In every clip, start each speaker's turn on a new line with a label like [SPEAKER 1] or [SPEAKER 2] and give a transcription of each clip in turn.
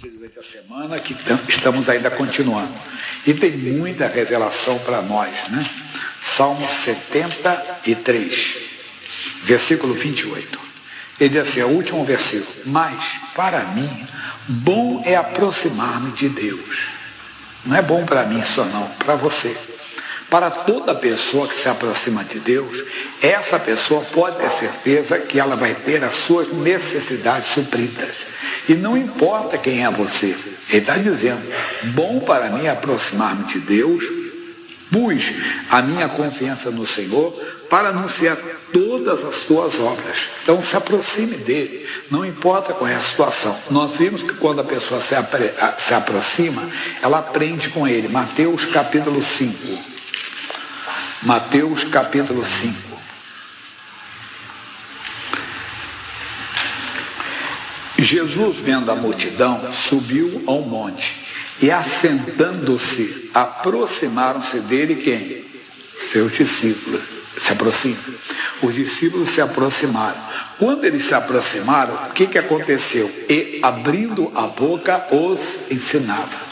[SPEAKER 1] durante a semana, que estamos ainda continuando. E tem muita revelação para nós, né? Salmo 73, versículo 28. Ele diz assim, é o último versículo. Mas, para mim, bom é aproximar-me de Deus. Não é bom para mim só não, para você. Para toda pessoa que se aproxima de Deus, essa pessoa pode ter certeza que ela vai ter as suas necessidades supridas. E não importa quem é você. Ele está dizendo, bom para mim aproximar-me de Deus, pus a minha confiança no Senhor para anunciar todas as suas obras. Então se aproxime dele, não importa qual é a situação. Nós vimos que quando a pessoa se aproxima, ela aprende com ele. Mateus capítulo 5. Mateus capítulo 5. Jesus, vendo a multidão, subiu ao monte e, assentando-se, aproximaram-se dele quem? Seus discípulos. Se aproximam. Os discípulos se aproximaram. Quando eles se aproximaram, o que aconteceu? E, abrindo a boca, os ensinava.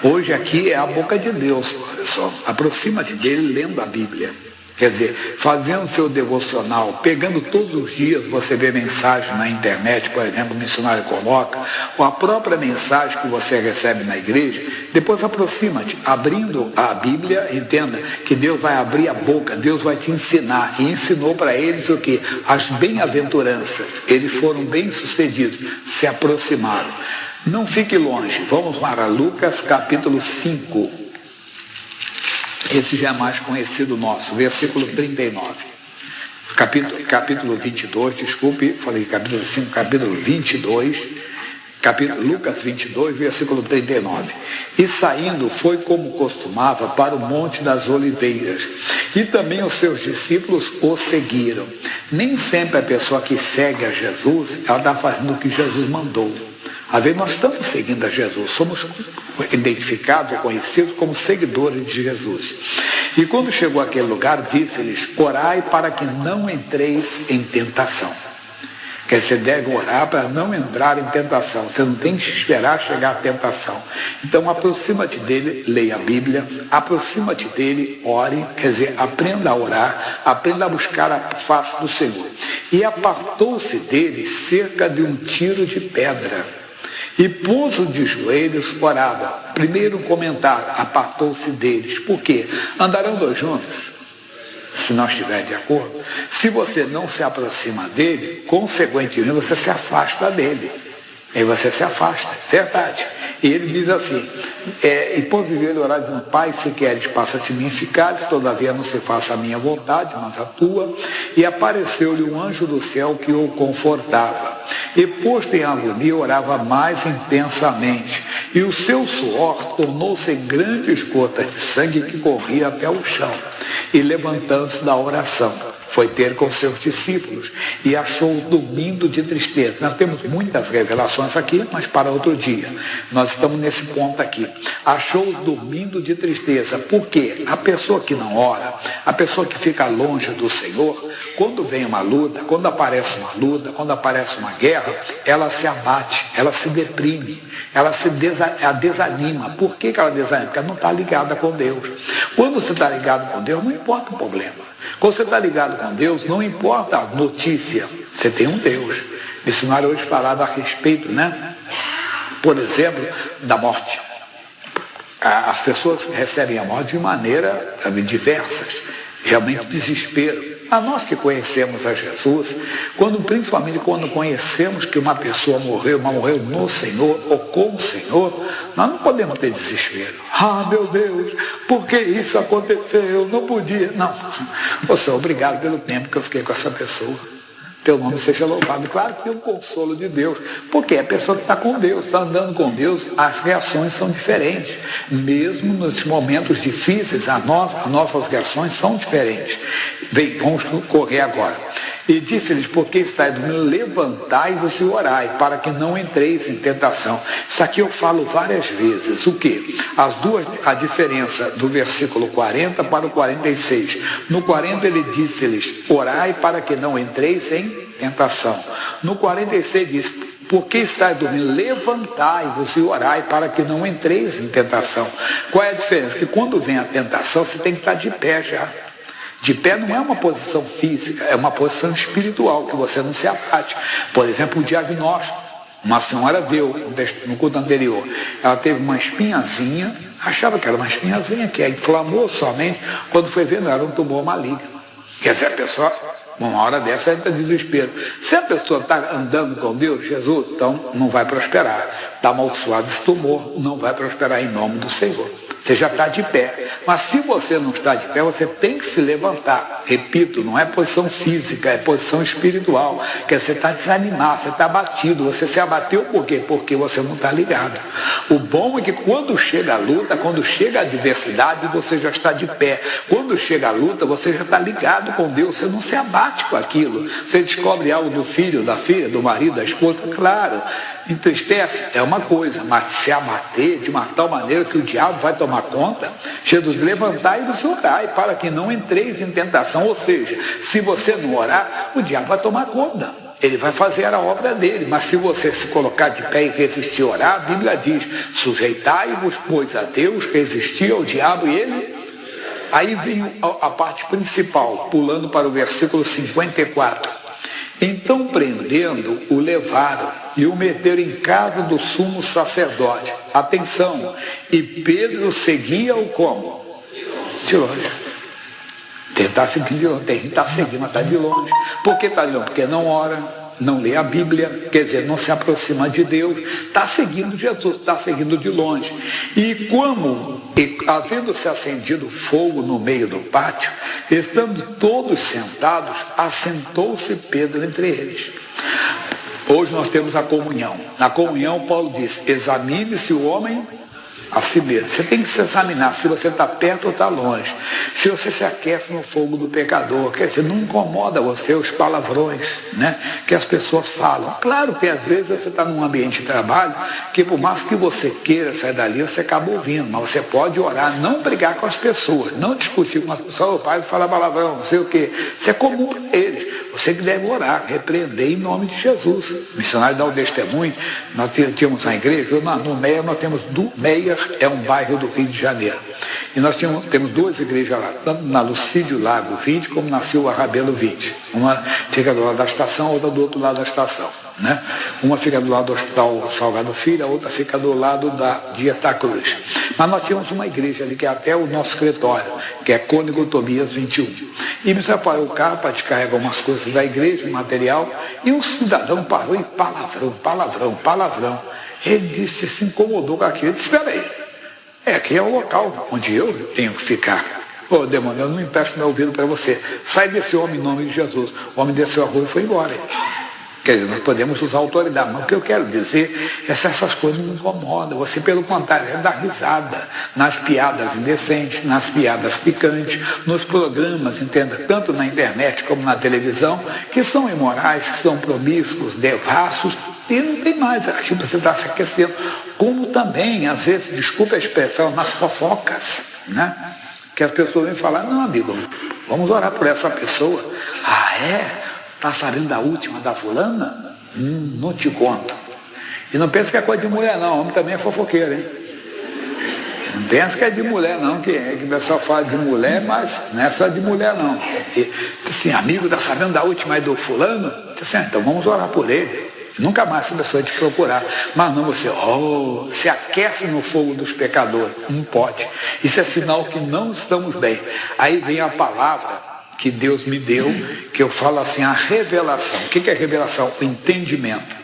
[SPEAKER 1] Hoje aqui é a boca de Deus, pessoal. Aproxima-te dele lendo a Bíblia. Quer dizer, fazendo seu devocional, pegando todos os dias, você vê mensagem na internet, por exemplo, o missionário coloca, ou a própria mensagem que você recebe na igreja, depois aproxima-te, abrindo a Bíblia, entenda que Deus vai abrir a boca, Deus vai te ensinar, e ensinou para eles o que? As bem-aventuranças, eles foram bem-sucedidos, se aproximaram. Não fique longe, vamos lá a Lucas capítulo 5. Esse já é mais conhecido nosso, versículo 39. Capítulo 22, desculpe, falei capítulo 5, capítulo 22, Lucas 22, versículo 39. E saindo, foi como costumava para o Monte das Oliveiras. E também os seus discípulos o seguiram. Nem sempre a pessoa que segue a Jesus, ela está fazendo o que Jesus mandou. Às vezes nós estamos seguindo a Jesus, somos identificados, conhecidos como seguidores de Jesus. E quando chegou àquele lugar, disse-lhes, orai para que não entreis em tentação. Quer dizer, você deve orar para não entrar em tentação. Você não tem que esperar chegar à tentação. Então, aproxima-te dele, leia a Bíblia, aproxima-te dele, ore, quer dizer, aprenda a orar, aprenda a buscar a face do Senhor. E apartou-se dele cerca de um tiro de pedra. E pondo de joelhos, orava. Primeiro um comentário, apartou-se deles. Por quê? Andarão dois juntos? Se não estiver de acordo. Se você não se aproxima dele, consequentemente você se afasta dele. Aí você se afasta, verdade. E ele diz assim, e pondo de joelhos, orar, dizendo, Pai, se queres, passa-te mim este cálice, todavia não se faça a minha vontade, mas a tua. E apareceu-lhe um anjo do céu que o confortava. E posto em agonia, orava mais intensamente. E o seu suor tornou-se em grandes gotas de sangue que corria até o chão. E levantando-se da oração, foi ter com seus discípulos e achou-os dormindo de tristeza. Nós temos muitas revelações aqui, mas para outro dia. Nós estamos nesse ponto aqui. Achou-os dormindo de tristeza. Por quê? A pessoa que não ora, a pessoa que fica longe do Senhor, quando vem uma luta, quando aparece uma luta, quando aparece uma guerra, ela se abate, ela se deprime, ela se desanima. Por que ela desanima? Porque ela não está ligada com Deus. Quando você está ligado com Deus, não importa o problema. Quando você está ligado com Deus, não importa a notícia, você tem um Deus. O missionário hoje falava a respeito, né? Por exemplo, da morte. As pessoas recebem a morte de maneira diversas, realmente desespero. A nós que conhecemos a Jesus, principalmente quando conhecemos que uma pessoa morreu, mas morreu no Senhor ou com o Senhor, nós não podemos ter desespero. Ah, meu Deus, por que isso aconteceu? Eu não podia. Não. Senhor, obrigado pelo tempo que eu fiquei com essa pessoa. Teu nome seja louvado. Claro que tem um consolo de Deus. Porque a pessoa que está com Deus, está andando com Deus, as reações são diferentes. Mesmo nos momentos difíceis, as nossas reações são diferentes. Bem, vamos correr agora. E disse-lhes, porque estáis dormindo, levantai-vos e orai, para que não entreis em tentação. Isso aqui eu falo várias vezes. O quê? A diferença do versículo 40 para o 46. No 40 ele disse-lhes, orai para que não entreis em tentação. No 46 diz, Porque estáis dormindo, levantai-vos e orai para que não entreis em tentação. Qual é a diferença? Que quando vem a tentação, você tem que estar de pé já. De pé não é uma posição física, é uma posição espiritual, que você não se abate. Por exemplo, o diagnóstico. Uma senhora viu, no culto anterior, ela teve uma espinhazinha, achava que era uma espinhazinha, que inflamou somente, quando foi ver, não era um tumor maligno. Quer dizer, a pessoa, uma hora dessa, entra em desespero. Se a pessoa está andando com Deus, Jesus, então não vai prosperar. Está amaldiçoado esse tumor, não vai prosperar em nome do Senhor. Você já está de pé. Mas se você não está de pé, você tem que se levantar. Repito, não é posição física, é posição espiritual. Que você está desanimado, você está abatido. Você se abateu por quê? Porque você não está ligado. O bom é que quando chega a luta, quando chega a adversidade, você já está de pé. Quando chega a luta, você já está ligado com Deus. Você não se abate com aquilo. Você descobre algo do filho, da filha, do marido, da esposa, claro. Entristece, é uma coisa, mas se abater de uma tal maneira que o diabo vai tomar conta, Jesus, levantai e vos orai, para que não entreis em tentação. Ou seja, se você não orar, o diabo vai tomar conta. Ele vai fazer a obra dele, mas se você se colocar de pé e resistir a orar, a Bíblia diz, sujeitai-vos, pois, a Deus, resistir ao diabo e ele... Aí vem a parte principal, pulando para o versículo 54. Então, prendendo, o levaram e o meteram em casa do sumo sacerdote. Atenção, e Pedro seguia-o como? De longe. Tentar seguir de longe, tem gente que está seguindo, mas está de longe. Por que está de longe? Porque não ora, não lê a Bíblia, quer dizer, não se aproxima de Deus, está seguindo Jesus, está seguindo de longe. E como, havendo-se acendido fogo no meio do pátio, estando todos sentados, assentou-se Pedro entre eles. Hoje nós temos a comunhão. Na comunhão, Paulo diz, examine-se o homem a si mesmo. Você tem que se examinar se você está perto ou está longe. Se você se aquece no fogo do pecador, quer dizer, não incomoda você os palavrões, né, que as pessoas falam. Claro que às vezes você está num ambiente de trabalho que por mais que você queira sair dali, você acaba ouvindo, mas você pode orar, não brigar com as pessoas, não discutir com as pessoas, o pai fala palavrão, não sei o quê. Isso é comum para eles. Você que deve orar, repreender em nome de Jesus. O missionário dá o testemunho. Nós tínhamos uma igreja, no Meia nós temos Meia, é um bairro do Rio de Janeiro. E nós temos duas igrejas lá, tanto na Lucídio Lago 20, como na Silva Rabelo 20. Uma fica do lado da estação, outra do outro lado da estação. Né? Uma fica do lado do Hospital Salgado Filho, a outra fica do lado de Itacruz. Mas nós tínhamos uma igreja ali, que é até o nosso escritório, que é Cônigo Tobias 21. E me separou o carro para descarregar algumas coisas da igreja, material, e um cidadão parou e palavrão. Ele disse, se incomodou com aquilo. Eu disse, espera aí, aqui é o local onde eu tenho que ficar. Ô, demônio, eu não empresto meu ouvido para você. Sai desse homem em nome de Jesus. O homem desceu a rua e foi embora. Quer dizer, nós podemos usar autoridade, mas o que eu quero dizer é que essas coisas não incomodam. Você, pelo contrário, é dar risada nas piadas indecentes, nas piadas picantes, nos programas, entenda, tanto na internet como na televisão, que são imorais, que são promíscuos, devassos, e não tem mais, tipo, você está se aquecendo. Como também, às vezes, desculpa a expressão, nas fofocas, né? Que as pessoas vêm falar, não, amigo, vamos orar por essa pessoa. Ah, é? Está sabendo da última da fulana? Não te conto. E não pensa que é coisa de mulher, não. Homem também é fofoqueiro, hein? Não pensa que é de mulher, não. Que o pessoal fala de mulher, mas não é só de mulher, não. E, assim, amigo, está sabendo da última aí do fulano? Assim, então vamos orar por ele. Nunca mais essa pessoa te procurar. Mas não, você se aquece no fogo dos pecadores. Não pode. Isso é sinal que não estamos bem. Aí vem a palavra que Deus me deu, que eu falo assim, a revelação. O que é revelação? O entendimento.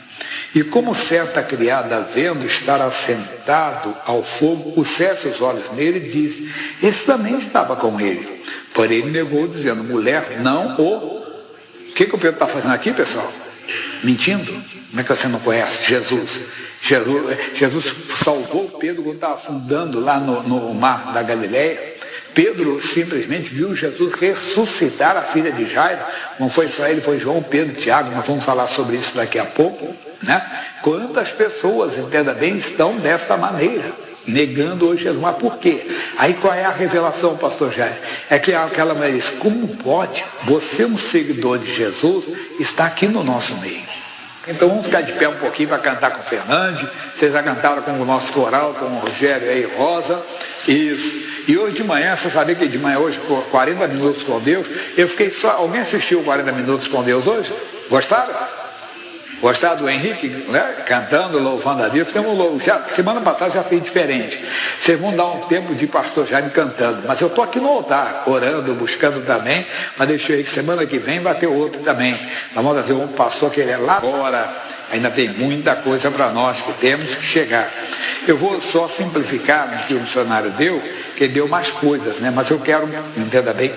[SPEAKER 1] E como certa criada, vendo estar assentado ao fogo, cessa os olhos nele e disse, esse também estava com ele. Porém ele negou, dizendo, mulher, não o... O que o Pedro está fazendo aqui, pessoal? Mentindo? Como é que você não conhece? Jesus salvou Pedro quando estava afundando lá no mar da Galileia. Pedro simplesmente viu Jesus ressuscitar a filha de Jairo. Não foi só ele, foi João, Pedro, Tiago. Nós vamos falar sobre isso daqui a pouco. Né? Quantas pessoas, entenda bem, estão desta maneira, negando hoje Jesus. Mas por quê? Aí qual é a revelação, pastor Jair? É que aquela mulher diz, como pode você, um seguidor de Jesus, estar aqui no nosso meio? Então vamos ficar de pé um pouquinho para cantar com o Fernandes. Vocês já cantaram com o nosso coral, com o Rogério e Rosa. Isso. E hoje de manhã, você sabia que de manhã hoje, 40 minutos com Deus, eu fiquei só. Alguém assistiu 40 minutos com Deus hoje? Gostaram? Gostaram do Henrique, né? Cantando, louvando a Deus? Semana passada já fez diferente. Vocês vão dar um tempo de pastor Jaime cantando. Mas eu estou aqui no altar, orando, buscando também. Mas deixei que semana que vem vai ter outro também. Nós vamos fazer um pastor que ele é lá fora. Ainda tem muita coisa para nós que temos que chegar. Eu vou só simplificar o que o missionário deu, que deu mais coisas, né? Mas eu quero, entenda bem,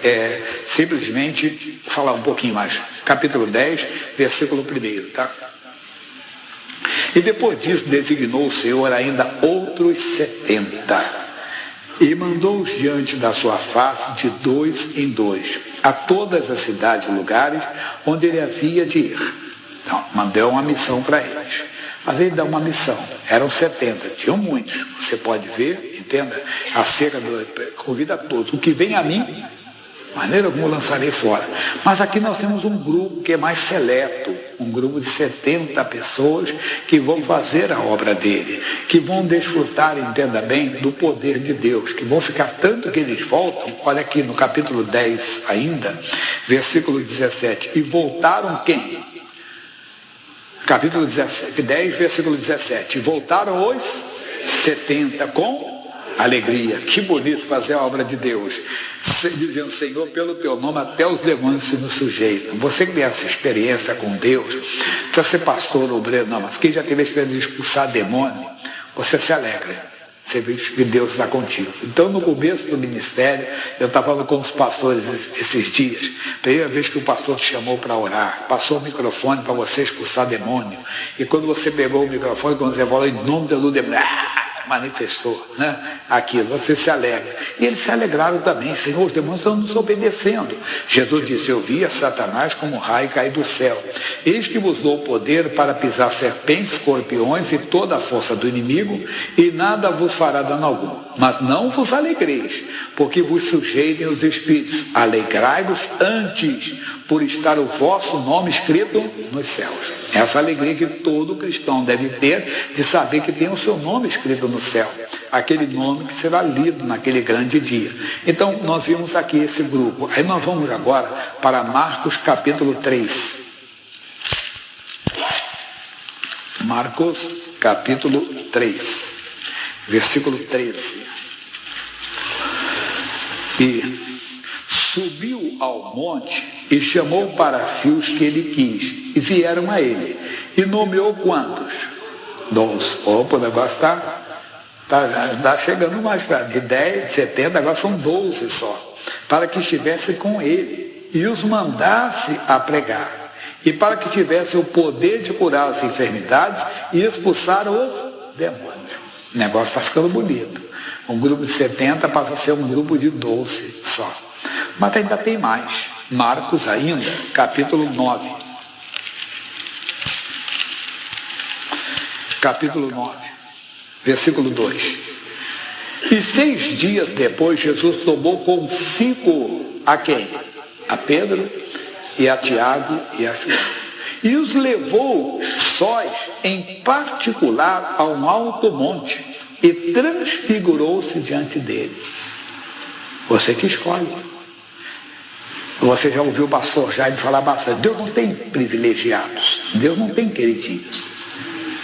[SPEAKER 1] simplesmente falar um pouquinho mais. Capítulo 10, versículo 1, tá? E depois disso designou o Senhor ainda outros 70, e mandou-os diante da sua face de 2 em 2, a todas as cidades e lugares onde ele havia de ir. Então, mandou uma missão para eles. Mas ele dá uma missão. Eram 70, tinham muitos. Você pode ver, entenda, acerca do. Convida a todos. O que vem a mim, de maneira alguma lançarei fora. Mas aqui nós temos um grupo que é mais seleto, um grupo de 70 pessoas que vão fazer a obra dele, que vão desfrutar, entenda bem, do poder de Deus, que vão ficar tanto que eles voltam. Olha aqui no capítulo 10 ainda, versículo 17. E voltaram quem? Capítulo 10, versículo 17. Voltaram os 70 com alegria. Que bonito fazer a obra de Deus. Dizendo, Senhor, pelo teu nome até os demônios se nos sujeitam. Você que tem essa experiência com Deus, precisa ser pastor, obreiro, não, mas quem já teve a experiência de expulsar demônio, você se alegra. Você vê que Deus está contigo. Então, no começo do ministério, eu estava falando com os pastores esses dias. Primeira vez que o pastor te chamou para orar, passou o microfone para você expulsar demônio. E quando você pegou o microfone, quando você falou em nome do demônio, manifestou, né? Aquilo, você se alegra. E eles se alegraram também. Senhor, os demônios estão nos obedecendo. Jesus disse, eu via Satanás como um raio cair do céu. Eis que vos dou o poder para pisar serpentes, escorpiões e toda a força do inimigo, e nada vos fará dano algum. Mas não vos alegreis, porque vos sujeitem os espíritos. Alegrai-vos antes, por estar o vosso nome escrito nos céus. Essa alegria que todo cristão deve ter, de saber que tem o seu nome escrito no céu. Aquele nome que será lido naquele grande dia. Então, nós vimos aqui esse grupo. Aí nós vamos agora para Marcos capítulo 3. Marcos capítulo 3, versículo 13. E subiu ao monte e chamou para si os que ele quis, e vieram a ele. E nomeou quantos? 12. Opa, o negócio está chegando mais para de 10, 70, agora são 12 só. Para que estivesse com ele e os mandasse a pregar. E para que tivesse o poder de curar as enfermidades e expulsar os demônios. O negócio está ficando bonito. Um grupo de 70 passa a ser um grupo de 12 só. Mas ainda tem mais. Marcos ainda, capítulo 9. Capítulo 9, versículo 2. E 6 dias depois, Jesus tomou consigo a quem? A Pedro e a Tiago e a João. E os levou sós em particular a um alto monte e transfigurou-se diante deles. Você que escolhe. Você já ouviu o pastor Jaime falar bastante. Deus não tem privilegiados. Deus não tem queridinhos.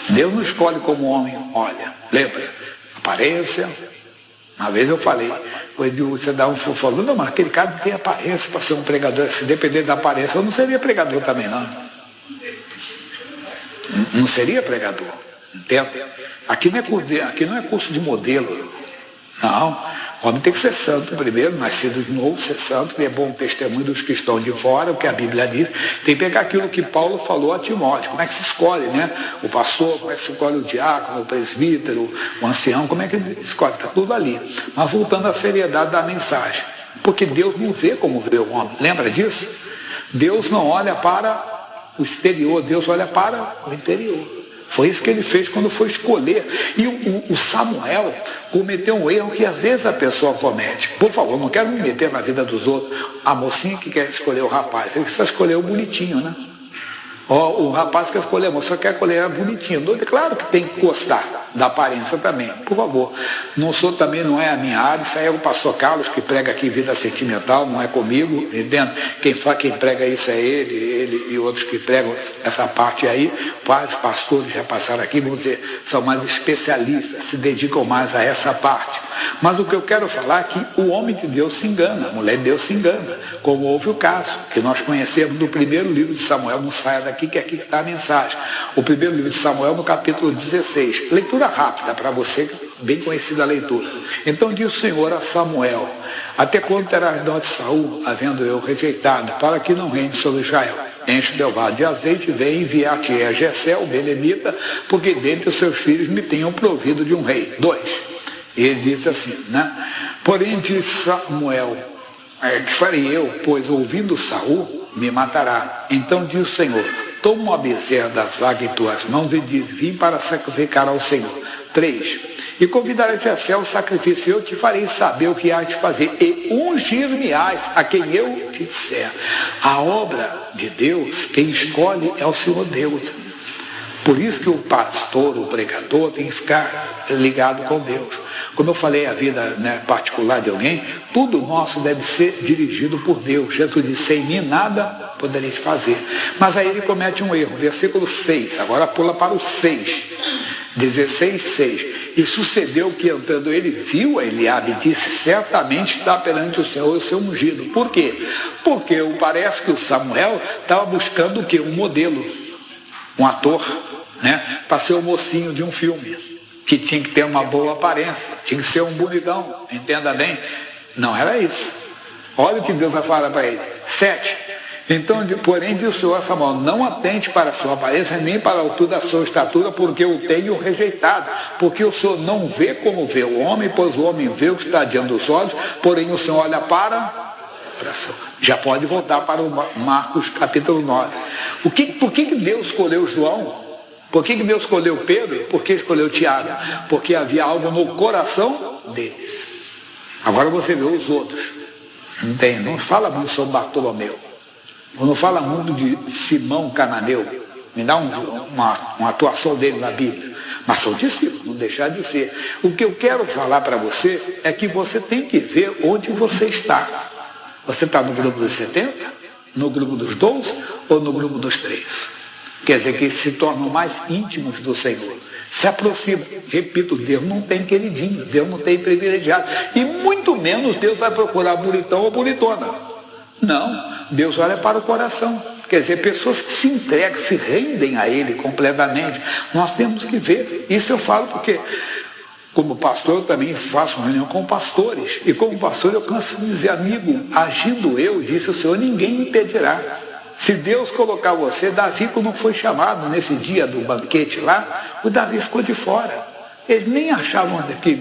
[SPEAKER 1] Deus não escolhe como homem olha. Lembra? Aparência. Uma vez eu falei, você dá um falou, não, mas aquele cara não tem aparência para ser um pregador. Se depender da aparência, eu não seria pregador também, não. Não seria pregador. Entende? Aqui não é curso de modelo. Não. O homem tem que ser santo primeiro, nascido de novo, ser santo, ter bom testemunho dos que estão de fora, o que a Bíblia diz. Tem que pegar aquilo que Paulo falou a Timóteo. Como é que se escolhe, né? O pastor, como é que se escolhe o diácono, o presbítero, o ancião, como é que ele escolhe? Está tudo ali. Mas voltando à seriedade da mensagem. Porque Deus não vê como vê o homem. Lembra disso? Deus não olha para o exterior, Deus olha para o interior. Foi isso que ele fez quando foi escolher. E o Samuel cometeu um erro que às vezes a pessoa comete. Por favor, não quero me meter na vida dos outros. A mocinha que quer escolher o rapaz, ele só escolheu o bonitinho, né? O rapaz quer escolher a moça, só quer escolher bonitinho. Claro que tem que gostar da aparência também, por favor. Não é a minha área, isso aí é o pastor Carlos que prega aqui vida sentimental, não é comigo, entendeu? Quem prega isso é ele e outros que pregam essa parte aí. Vários pastores já passaram aqui, vamos dizer, são mais especialistas, se dedicam mais a essa parte. Mas o que eu quero falar é que o homem de Deus se engana, a mulher de Deus se engana, como houve o caso, que nós conhecemos do primeiro livro de Samuel, não saia daqui que aqui está a mensagem. O primeiro livro de Samuel, no capítulo 16. Leitura rápida para você, bem conhecida a leitura. Então diz o Senhor a Samuel: até quando terás dó de Saul, havendo eu rejeitado, para que não reine sobre Israel? Enche o vaso de azeite e vem enviar-te a Jessé, o belemita, porque dentre os seus filhos me tenham provido de um rei. 2. Ele disse assim, né? Porém disse Samuel: que farei eu, pois ouvindo Saul, me matará. Então disse o Senhor: toma uma bezerra das vagas em tuas mãos e diz: vim para sacrificar ao Senhor. 3. E convidarei Jessé ao sacrifício, eu te farei saber o que hás de fazer, e ungir-me-ás a quem eu te disser. A obra de Deus, quem escolhe é o Senhor Deus. Por isso que o pastor, o pregador, tem que ficar ligado com Deus. Como eu falei, a vida, né, particular de alguém, tudo nosso deve ser dirigido por Deus. Jesus disse: sem mim nada podereis fazer. Mas aí ele comete um erro. Versículo 6, agora pula para o 6. 16, 6. E sucedeu que, entrando ele, viu a Eliabe e disse: certamente está perante o Senhor o seu ungido. Por quê? Porque parece que o Samuel estava buscando o quê? Um modelo, um ator, né, para ser o mocinho de um filme, que tinha que ter uma boa aparência, tinha que ser um bonitão, entenda bem. Não era isso. Olha o que Deus vai falar para ele. 7. Então, porém, disse o Senhor a Samuel: não atente para a sua aparência, nem para a altura da sua estatura, porque eu tenho rejeitado. Porque o Senhor não vê como vê o homem, pois o homem vê o que está diante dos olhos, porém o Senhor olha para o coração. Já pode voltar para o Marcos capítulo 9. Por que Deus escolheu João? Por que Deus escolheu Pedro? Por que escolheu Tiago? Porque havia algo no coração deles. Agora você vê os outros. Não fala muito sobre Bartolomeu. Não fala muito de Simão Cananeu. Me dá uma atuação dele na Bíblia. Mas são discípulos, não deixar de ser. O que eu quero falar para você é que você tem que ver onde você está. Você está no grupo dos 70? No grupo dos 12? Ou no grupo dos 3? Quer dizer, que se tornam mais íntimos do Senhor. Se aproximam. Repito, Deus não tem queridinho, Deus não tem privilegiado. E muito menos Deus vai procurar bonitão ou bonitona. Não, Deus olha para o coração. Quer dizer, pessoas que se entregam, se rendem a Ele completamente. Nós temos que ver. Isso eu falo porque, como pastor, eu também faço reunião com pastores. E como pastor eu canso de dizer: amigo, agindo eu, disse o Senhor, ninguém me impedirá. Se Deus colocar você, Davi, quando foi chamado nesse dia do banquete lá, o Davi ficou de fora. Eles nem achavam que,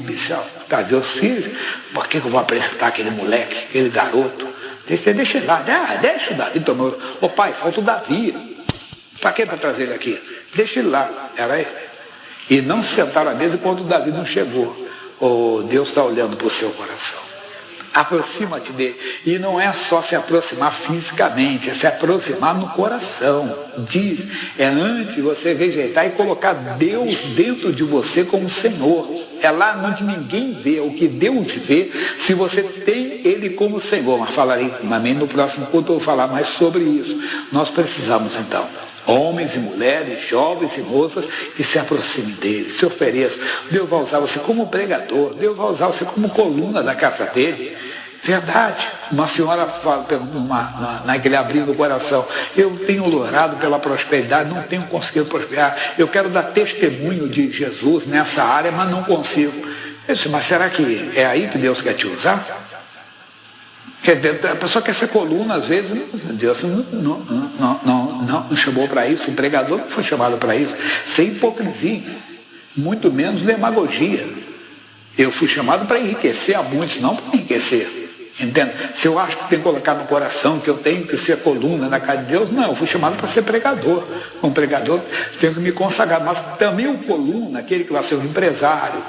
[SPEAKER 1] cadê os filhos? Por que eu vou apresentar aquele moleque, aquele garoto? Deixa ele lá, deixa o Davi tomar. Ô pai, falta o Davi. Para que para trazer ele aqui? Deixa ele lá. Era ele. E não se sentaram à mesa quando o Davi não chegou. Deus está olhando para o seu coração. Aproxima-te dele. E não é só se aproximar fisicamente, é se aproximar no coração. Diz, é antes você rejeitar e colocar Deus dentro de você como Senhor. É lá onde ninguém vê, o que Deus vê, se você tem Ele como Senhor. Mas falarei também no próximo culto, eu vou falar mais sobre isso. Nós precisamos então, homens e mulheres, jovens e moças, que se aproximem dele, se ofereçam. Deus vai usar você como pregador, Deus vai usar você como coluna da casa dele. Verdade. Uma senhora fala naquele abrir do coração: eu tenho orado pela prosperidade, não tenho conseguido prosperar. Eu quero dar testemunho de Jesus nessa área, mas não consigo. Eu disse: mas será que é aí que Deus quer te usar? A pessoa quer ser coluna, às vezes. Deus não chamou para isso. O pregador não foi chamado para isso. Sem hipocrisia, muito menos demagogia. Eu fui chamado para enriquecer a muitos, não para enriquecer. Entende? Se eu acho que tem que colocar no coração que eu tenho que ser coluna na casa de Deus, não, eu fui chamado para ser pregador. Como pregador, tenho que me consagrar, mas também o coluna, aquele que vai ser um empresário,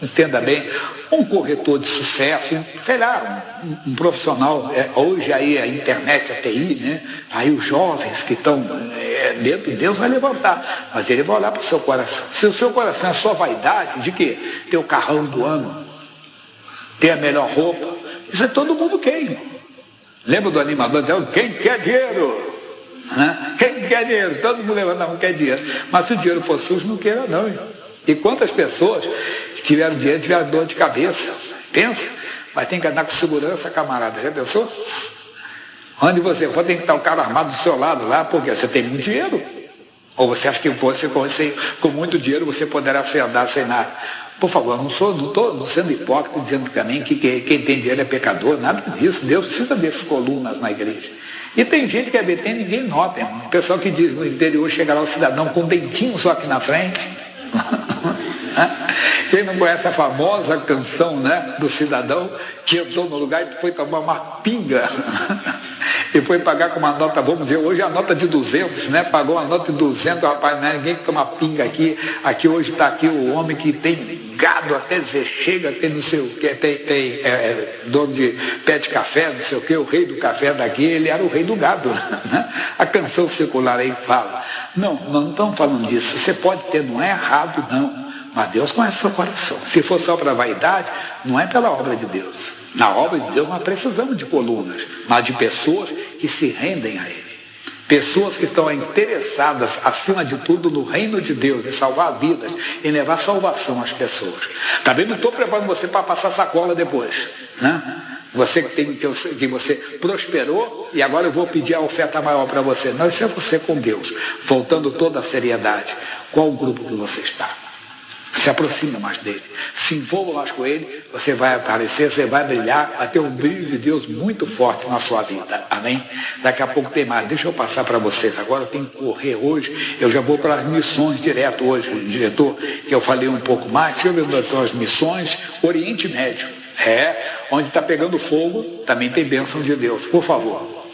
[SPEAKER 1] entenda bem, um corretor de sucesso, sei lá, um profissional. Hoje aí a internet, a TI, né? Aí os jovens que estão Deus vai levantar, mas Ele vai olhar para o seu coração. Se o seu coração é só vaidade, de quê? Ter o carrão do ano, ter a melhor roupa, isso é todo mundo quer, irmão. Lembra do animador? Quem quer dinheiro? Né? Quem quer dinheiro? Todo mundo levanta a mão, quer dinheiro. Mas se o dinheiro for sujo, não queira não, irmão. E quantas pessoas que tiveram dinheiro, tiveram dor de cabeça? Pensa, mas tem que andar com segurança, camarada. Já pensou? Onde você for, tem que estar o cara armado do seu lado lá, porque você tem muito dinheiro. Ou você acha que você com muito dinheiro você poderá andar sem nada? Por favor, não estou sendo hipócrita dizendo também que quem tem dinheiro é pecador, nada disso. Deus precisa dessas colunas na igreja. E tem gente que é BT, ninguém nota, irmão. O pessoal que diz no interior, chega lá o cidadão com um dentinho só aqui na frente. Quem não conhece a famosa canção, né, do cidadão que entrou no lugar e foi tomar uma pinga e foi pagar com uma nota, vamos dizer, hoje a nota de 200, né, pagou uma nota de 200, rapaz, né, ninguém que toma pinga aqui hoje está aqui o homem que tem gado até dizer chega, tem não sei o que, tem dono de pé de café, não sei o que, o rei do café daqui, ele era o rei do gado, né? A canção secular aí fala, não estamos falando disso, você pode ter, não é errado não, mas Deus conhece seu coração. Se for só para vaidade, não é pela obra de Deus. Na obra de Deus nós precisamos de colunas, mas de pessoas que se rendem a Ele. Pessoas que estão interessadas, acima de tudo, no reino de Deus, em salvar vidas, em levar salvação às pessoas. Também não estou preparando você para passar sacola depois, né? Você que você prosperou e agora eu vou pedir a oferta maior para você. Não, isso é você com Deus. Voltando toda a seriedade. Qual o grupo que você está? Se aproxima mais dele, se envolva mais com ele, você vai aparecer, você vai brilhar, vai ter um brilho de Deus muito forte na sua vida, amém? Daqui a pouco tem mais, deixa eu passar para vocês, agora eu tenho que correr hoje, eu já vou para as missões direto hoje, diretor, que eu falei um pouco mais, deixa eu ver onde são as missões, Oriente Médio, onde está pegando fogo, também tem bênção de Deus, por favor.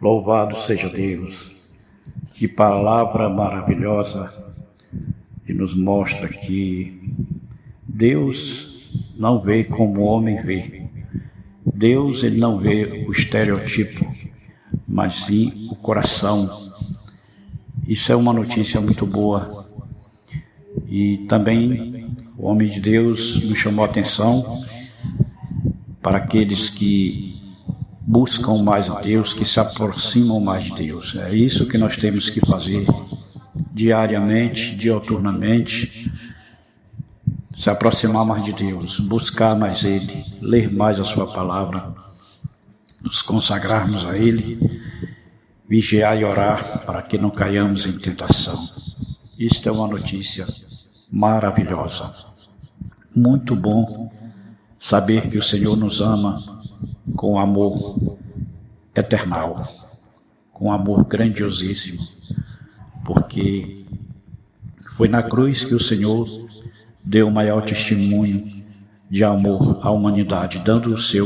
[SPEAKER 2] Louvado seja Deus, que palavra maravilhosa, que nos mostra que Deus não vê como o homem vê. Deus, ele não vê o estereotipo, mas sim o coração. Isso é uma notícia muito boa. E também o homem de Deus nos chamou a atenção para aqueles que buscam mais a Deus, que se aproximam mais de Deus. É isso que nós temos que fazer diariamente, dioturnamente, se aproximar mais de Deus, buscar mais Ele, ler mais a Sua palavra, nos consagrarmos a Ele, vigiar e orar para que não caiamos em tentação. Isto é uma notícia maravilhosa. Muito bom saber que o Senhor nos ama com amor eternal, com amor grandiosíssimo, porque foi na cruz que o Senhor deu o maior testemunho de amor à humanidade, dando o seu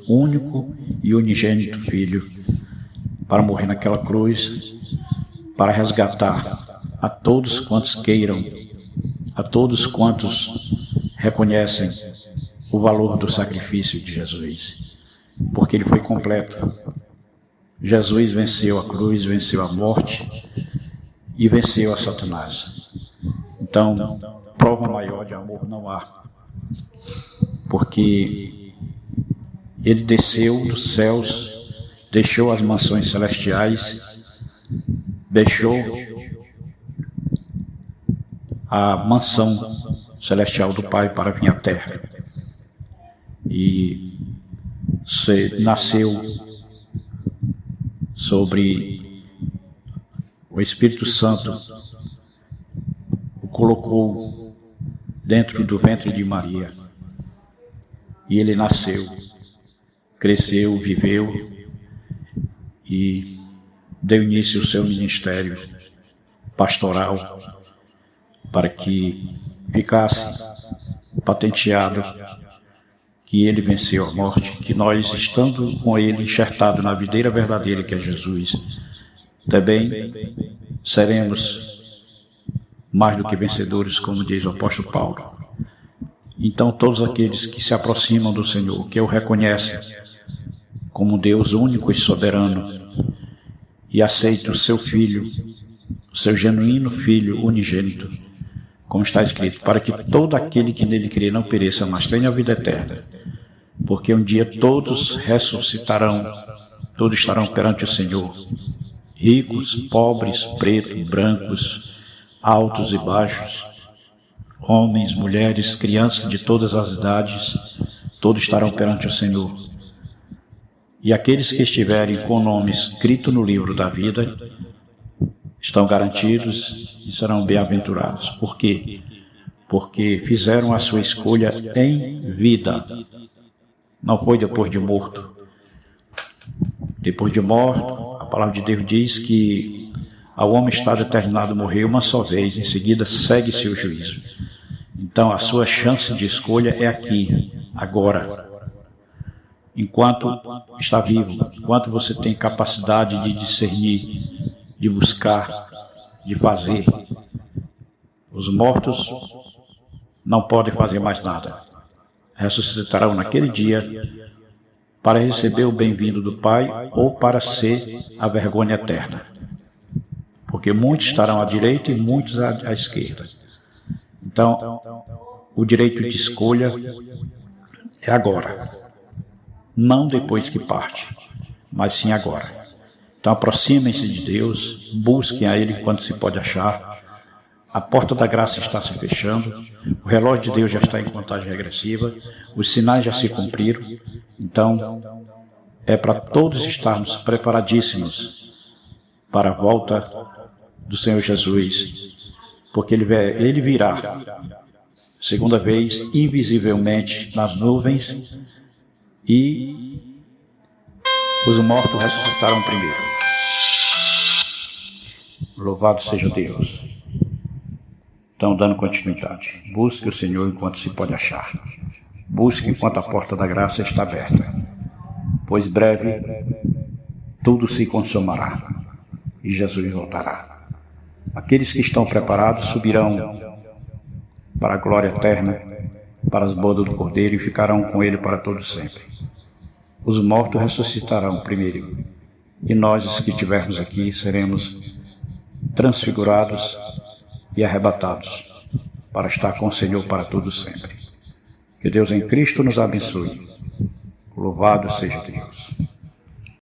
[SPEAKER 2] único e unigênito Filho para morrer naquela cruz, para resgatar a todos quantos queiram, a todos quantos reconhecem o valor do sacrifício de Jesus, porque ele foi completo. Jesus venceu a cruz, venceu a morte e venceu a Satanás. Então, prova maior de amor não há, porque ele desceu dos céus, deixou as mansões celestiais, deixou a mansão celestial do Pai para vir à terra e nasceu sobre o Espírito Santo, o colocou dentro do ventre de Maria e ele nasceu, cresceu, viveu e deu início ao seu ministério pastoral para que ficasse patenteado que ele venceu a morte, que nós, estando com ele enxertado na videira verdadeira que é Jesus, também seremos mais do que vencedores, como diz o apóstolo Paulo. Então todos aqueles que se aproximam do Senhor, que o reconhecem como Deus único e soberano, e aceite o seu Filho, o seu genuíno Filho unigênito, como está escrito, para que todo aquele que nele crê não pereça, mas tenha a vida eterna. Porque um dia todos ressuscitarão, todos estarão perante o Senhor, ricos, pobres, pretos, brancos, altos e baixos, homens, mulheres, crianças de todas as idades, todos estarão perante o Senhor. E aqueles que estiverem com o nome escrito no livro da vida estão garantidos e serão bem-aventurados. Por quê? Porque fizeram a sua escolha em vida. Não foi depois de morto. Depois de morto, a palavra de Deus diz que ao homem está determinado morrer uma só vez, em seguida segue-se o juízo. Então a sua chance de escolha é aqui, agora. Enquanto está vivo, enquanto você tem capacidade de discernir, de buscar, de fazer. Os mortos não podem fazer mais nada. Ressuscitarão naquele dia para receber o bem-vindo do Pai ou para ser a vergonha eterna. Porque muitos estarão à direita e muitos à esquerda. Então, o direito de escolha é agora. Não depois que parte, mas sim agora. Então aproximem-se de Deus, busquem a Ele quando se pode achar. A porta da graça está se fechando, o relógio de Deus já está em contagem regressiva, os sinais já se cumpriram. Então é para todos estarmos preparadíssimos para a volta do Senhor Jesus, porque Ele virá, segunda vez, invisivelmente nas nuvens, e os mortos ressuscitarão primeiro. Louvado seja Deus. Então, dando continuidade, busque o Senhor enquanto se pode achar. Busque enquanto a porta da graça está aberta, pois breve tudo se consumará e Jesus voltará. Aqueles que estão preparados subirão para a glória eterna, para as bodas do Cordeiro, e ficarão com ele para todo sempre. Os mortos ressuscitarão primeiro, e nós, os que estivermos aqui, seremos transfigurados e arrebatados para estar com o Senhor para todo sempre. Que Deus em Cristo nos abençoe. Louvado seja Deus.